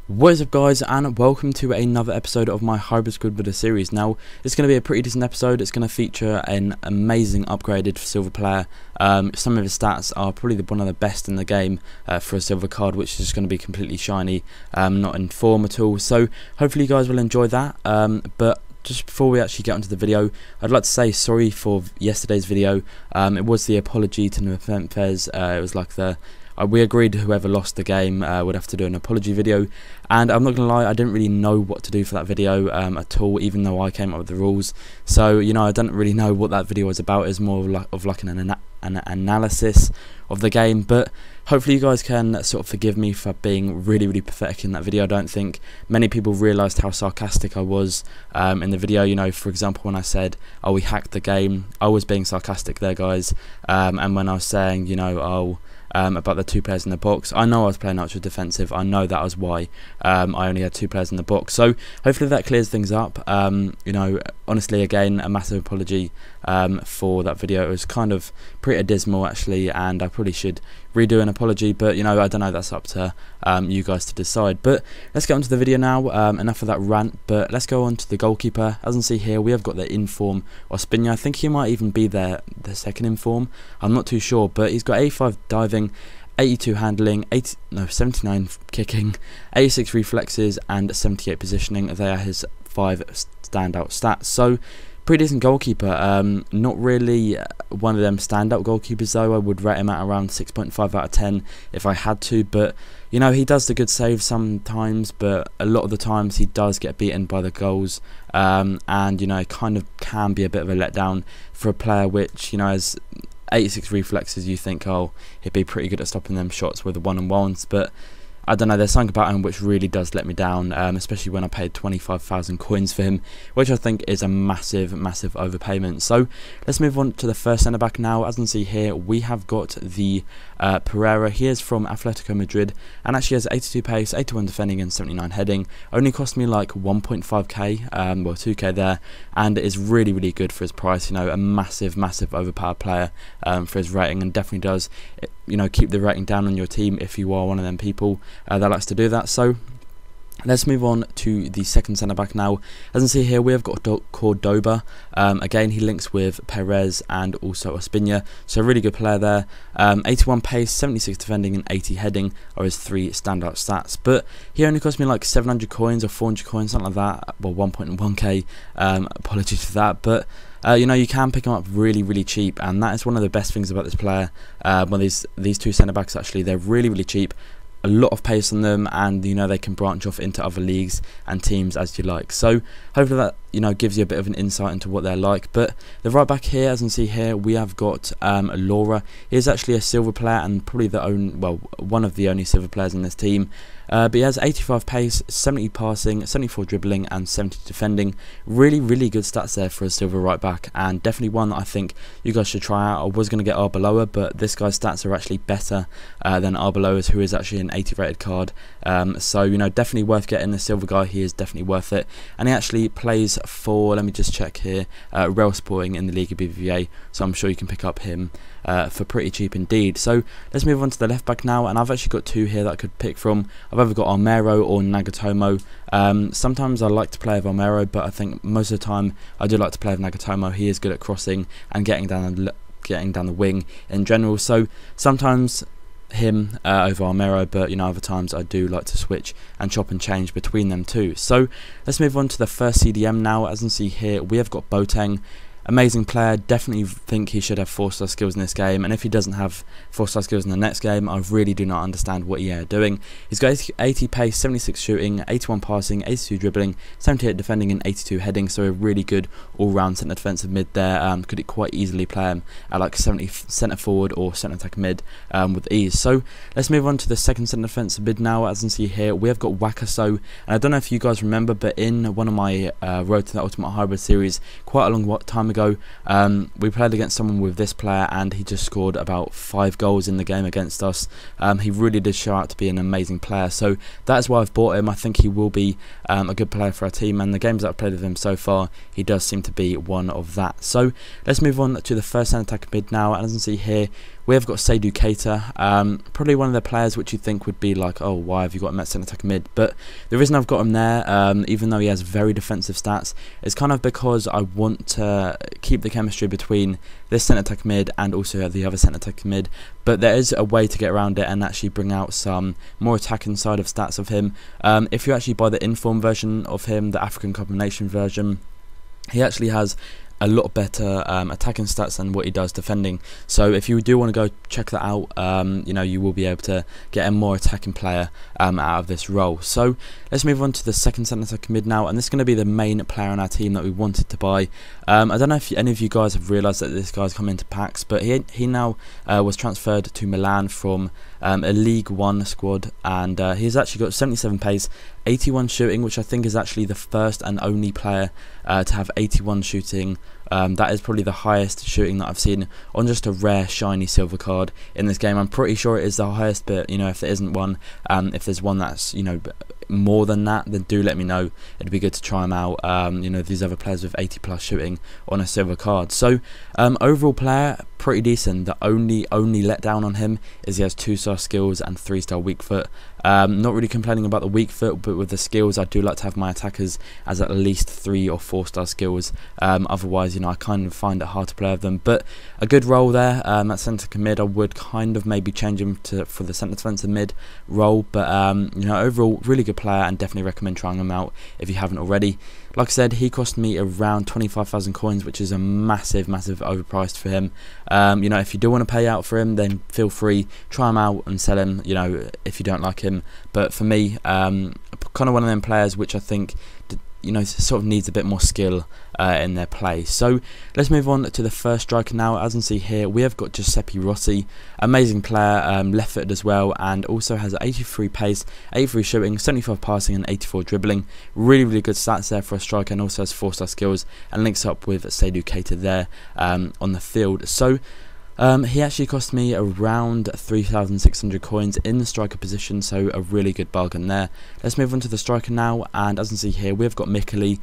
What is up, guys, and welcome to another episode of my hybrid squad builder series. Now, it's going to be a pretty decent episode. It's going to feature an amazing upgraded silver player. Some of his stats are probably one of the best in the game for a silver card, which is going to be completely shiny, not in form at all. So hopefully you guys will enjoy that. But just before we actually get onto the video, I'd like to say sorry for yesterday's video. It was the apology to Midfield. It was like we agreed whoever lost the game would have to do an apology video, and I'm not gonna lie, I didn't really know what to do for that video at all, even though I came up with the rules. So I don't really know what that video was about. It's more of like an analysis of the game, but hopefully you guys can sort of forgive me for being really pathetic in that video. I don't think many people realised how sarcastic I was in the video. For example, when I said, oh, we hacked the game, I was being sarcastic there, guys. And when I was saying, about the two players in the box, I know I was playing ultra defensive. I know that was why I only had two players in the box. So hopefully that clears things up. Honestly, again, a massive apology for that video. It was kind of pretty dismal actually, and I probably should redo an apology, but I don't know, that's up to you guys to decide. But let's get onto the video now. Enough of that rant, but let's go on to the goalkeeper. As you can see here, we have got the inform Ospina. I think he might even be the second inform, I'm not too sure, but he's got 85 diving, 82 handling, 79 kicking, 86 reflexes and 78 positioning. They are his 5 standout stats. So pretty decent goalkeeper. Not really one of them standout goalkeepers though. I would rate him at around 6.5 out of 10 if I had to, but he does the good saves sometimes, but a lot of the times he does get beaten by the goals, and it kind of can be a bit of a letdown for a player which has 86 reflexes. You think, oh, he'd be pretty good at stopping them shots with the one-on-ones, but I don't know, there's something about him which really does let me down, especially when I paid 25,000 coins for him, which I think is a massive overpayment. So let's move on to the first centre back now. As you can see here, we have got the Fareoh. He is from Atletico Madrid and actually has 82 pace, 81 defending and 79 heading. Only cost me like 1.5k, well 2k there, and it is really good for his price. A massive overpowered player for his rating, and definitely does keep the rating down on your team if you are one of them people that likes to do that. So let's move on to the second centre back now. As you can see here, we have got Cordoba. Again, he links with Perez and also Ospina, so a really good player there. 81 pace, 76 defending and 80 heading are his 3 standout stats, but he only cost me like 700 coins or 400 coins, something like that. Well, 1.1k, apologies for that, but you can pick him up really cheap, and that is one of the best things about this player. Well, these two centre backs actually, they're really cheap, a lot of pace on them, and they can branch off into other leagues and teams as you like. So hopefully that gives you a bit of an insight into what they're like. But the right back here, as you can see here, we have got Laura. He is actually a silver player and probably one of the only silver players in this team. But he has 85 pace, 70 passing, 74 dribbling and 70 defending. Really good stats there for a silver right back, and definitely one that I think you guys should try out. I was going to get Arbeloa, but this guy's stats are actually better than Arbeloa's, who is actually an 80 rated card. So definitely worth getting the silver guy. He is definitely worth it, and he actually plays for, let me just check here, Real Sporting in the Liga BBVA, so I'm sure you can pick up him for pretty cheap indeed. So let's move on to the left back now, and I've actually got two here that I could pick from. I've either got Armero or Nagatomo. Sometimes I like to play with Armero, but I think most of the time I do like to play with Nagatomo. He is good at crossing and getting down the wing in general, so sometimes him over Armero, but other times I do like to switch and chop and change between them too. So let's move on to the first CDM now. As you can see here, we have got Boateng. Amazing player, definitely think he should have 4-star skills in this game, and if he doesn't have 4-star skills in the next game, I really do not understand what he is doing. He's got 80 pace, 76 shooting, 81 passing, 82 dribbling, 78 defending and 82 heading, so a really good all-round centre defensive mid there. Could quite easily play him at like 70 centre forward or centre attack mid with ease. So let's move on to the second centre defensive mid now. As you can see here, we have got Wakaso, and I don't know if you guys remember, but in one of my Road to the Ultimate Hybrid series quite a long time ago, we played against someone with this player, and he just scored about 5 goals in the game against us. He really did show out to be an amazing player, so that's why I've bought him. I think he will be a good player for our team, and the games that I've played with him so far, he does seem to be one of that. So let's move on to the first centre attack mid now, and as you can see here, we have got Anikdote, probably one of the players which you think would be like, oh, why have you got him at centre attack mid? But the reason I've got him there, even though he has very defensive stats, is kind of because I want to keep the chemistry between this centre attack mid and also the other centre attack mid. But there is a way to get around it and actually bring out some more attacking side of stats of him. If you actually buy the inform version of him, the African Cup of Nations version, he actually has a lot better attacking stats than what he does defending. So if you do want to go check that out, you know, you will be able to get a more attacking player out of this role. So let's move on to the second centre attack mid now, and this is going to be the main player on our team that we wanted to buy. I don't know if any of you guys have realised that this guy's come into packs, but he now was transferred to Milan from a League 1 squad, and he's actually got 77 pace, 81 shooting, which I think is actually the first and only player to have 81 shooting. That is probably the highest shooting that I've seen on just a rare shiny silver card in this game. I'm pretty sure it is the highest, but you know, if there isn't one, if there's one that's, you know, more than that, then do let me know. It'd be good to try them out. You know, these other players with 80 plus shooting on a silver card. So overall player, pretty decent. The only letdown on him is he has 2-star skills and 3-star weak foot. Not really complaining about the weak foot, but with the skills, I do like to have my attackers as at least 3 or 4-star skills. Otherwise, you know, I kind of find it hard to play with them. But a good role there. At centre mid, I would kind of maybe change him for the centre defensive mid role. But you know, overall, really good player, and definitely recommend trying him out if you haven't already. Like I said, he cost me around 25,000 coins, which is a massive overpriced for him. You know, if you do want to pay out for him, then feel free, try him out and sell him, you know, if you don't like him. But for me, kind of one of them players which I think, you know, sort of needs a bit more skill in their play. So let's move on to the first striker now. As you can see here, we have got Giuseppe Rossi, amazing player, left-footed as well, and also has 83 pace, 83 shooting, 75 passing, and 84 dribbling. Really good stats there for a striker, and also has 4-star skills, and links up with Anikdote there on the field. So he actually cost me around 3,600 coins in the striker position, so a really good bargain there. Let's move on to the striker now, and as you can see here, we've got Mikeli.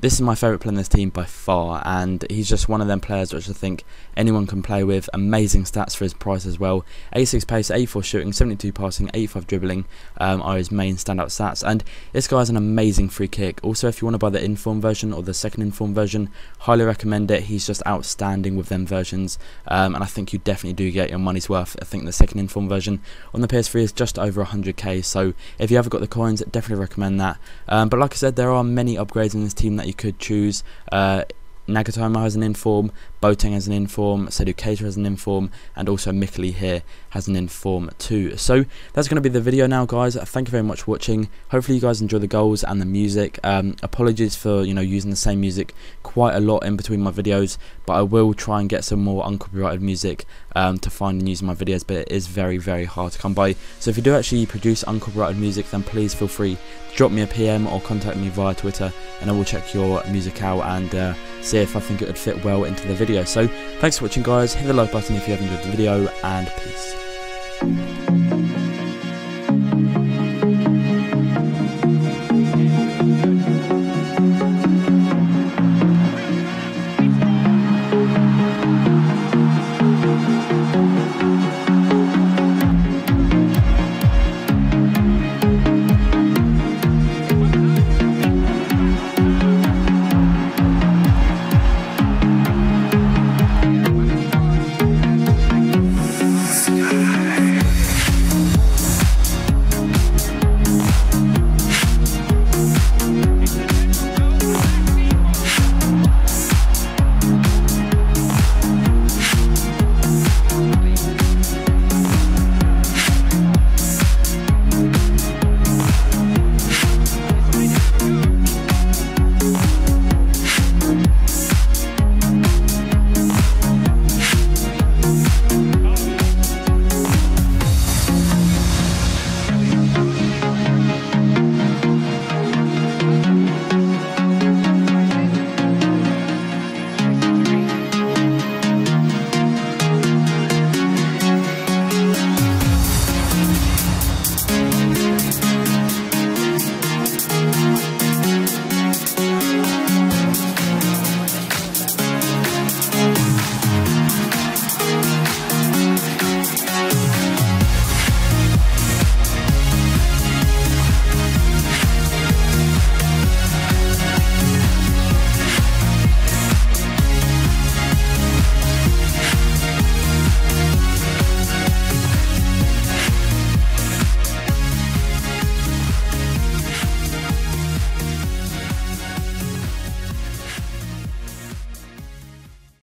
This is my favourite player in this team by far, and he's just one of them players which I think anyone can play with. Amazing stats for his price as well. 86 pace, 84 shooting, 72 passing, 85 dribbling are his main standout stats. And this guy has an amazing free kick. Also, if you want to buy the inform version or the second inform version, highly recommend it. He's just outstanding with them versions, and I think you definitely do get your money's worth. I think the second inform version on the PS3 is just over 100k, so if you haven't got the coins, definitely recommend that. But like I said, there are many upgrades in this team that you could choose. Nagatomo has an inform, Boateng has an inform, Anikdote has an inform, and also Mikeli here has an inform too. So that's going to be the video now, guys. Thank you very much for watching. Hopefully you guys enjoy the goals and the music. Apologies for, you know, using the same music quite a lot in between my videos, but I will try and get some more uncopyrighted music to find and use in my videos, but it is very hard to come by. So if you do actually produce uncopyrighted music, then please feel free to drop me a PM or contact me via Twitter, and I will check your music out and see if I think it would fit well into the video. So thanks for watching, guys. Hit the like button if you have enjoyed the video, and peace.